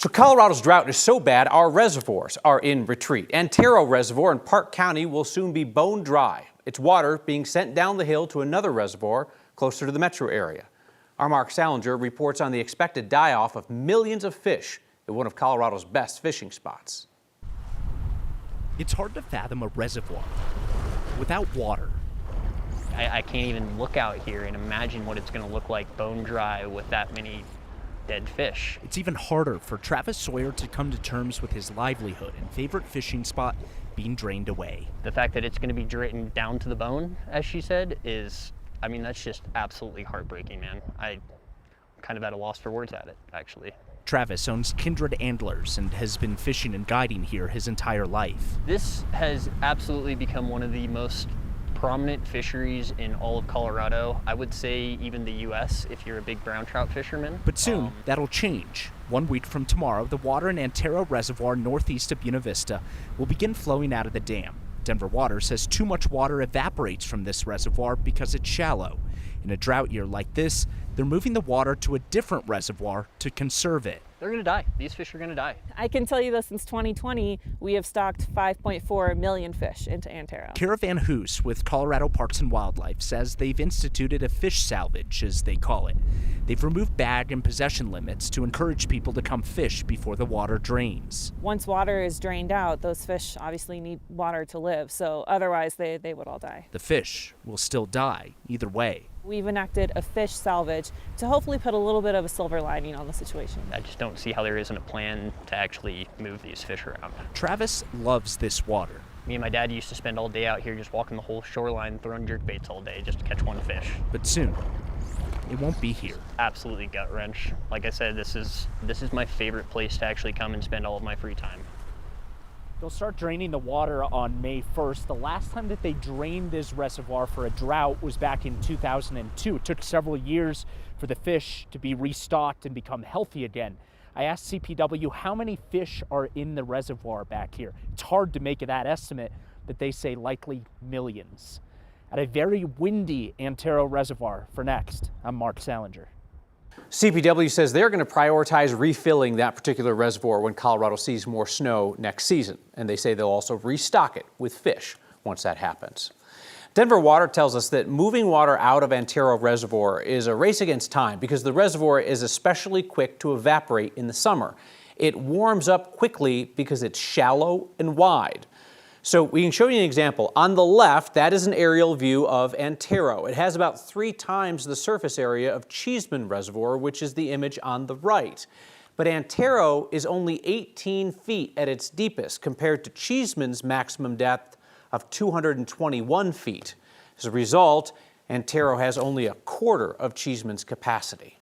So Colorado's drought is so bad, our reservoirs are in retreat. Antero Reservoir in Park County will soon be bone dry. Its water being sent down the hill to another reservoir closer to the metro area. Our Mark Salinger reports on the expected die-off of millions of fish at one of Colorado's best fishing spots. It's hard to fathom a reservoir without water. I can't even look out here and imagine what it's going to look like bone dry with that many dead fish. It's even harder for Travis Sawyer to come to terms with his livelihood and favorite fishing spot being drained away. The fact that it's going to be drained down to the bone, as she said, that's just absolutely heartbreaking, man. I'm kind of at a loss for words at it, actually. Travis owns Kindred Antlers and has been fishing and guiding here his entire life. This has absolutely become one of the most prominent fisheries in all of Colorado. I would say even the U.S. if you're a big brown trout fisherman. But soon, that'll change. 1 week from tomorrow, the water in Antero Reservoir northeast of Buena Vista will begin flowing out of the dam. Denver Water says too much water evaporates from this reservoir because it's shallow. In a drought year like this, they're moving the water to a different reservoir to conserve it. They're going to die. These fish are going to die. I can tell you that since 2020, we have stocked 5.4 million fish into Antero. Kara Van Hoos with Colorado Parks and Wildlife says they've instituted a fish salvage, as they call it. They've removed bag and possession limits to encourage people to come fish before the water drains. Once water is drained out, those fish obviously need water to live, so otherwise they would all die. The fish will still die either way. We've enacted a fish salvage to hopefully put a little bit of a silver lining on the situation. I just don't see how there isn't a plan to actually move these fish around. Travis loves this water. Me and my dad used to spend all day out here just walking the whole shoreline, throwing jerk baits all day just to catch one fish. But soon, it won't be here. Absolutely gut wrench. Like I said, this is my favorite place to actually come and spend all of my free time. They'll start draining the water on May 1st. The last time that they drained this reservoir for a drought was back in 2002. It took several years for the fish to be restocked and become healthy again. I asked CPW how many fish are in the reservoir back here. It's hard to make that estimate, but they say likely millions. At a very windy Antero Reservoir. For Next, I'm Mark Salinger. CPW says they're going to prioritize refilling that particular reservoir when Colorado sees more snow next season. And they say they'll also restock it with fish once that happens. Denver Water tells us that moving water out of Antero Reservoir is a race against time because the reservoir is especially quick to evaporate in the summer. It warms up quickly because it's shallow and wide. So we can show you an example. On the left, that is an aerial view of Antero. It has about 3 times the surface area of Cheeseman Reservoir, which is the image on the right. But Antero is only 18 feet at its deepest compared to Cheeseman's maximum depth of 221 feet. As a result, Antero has only a quarter of Cheeseman's capacity.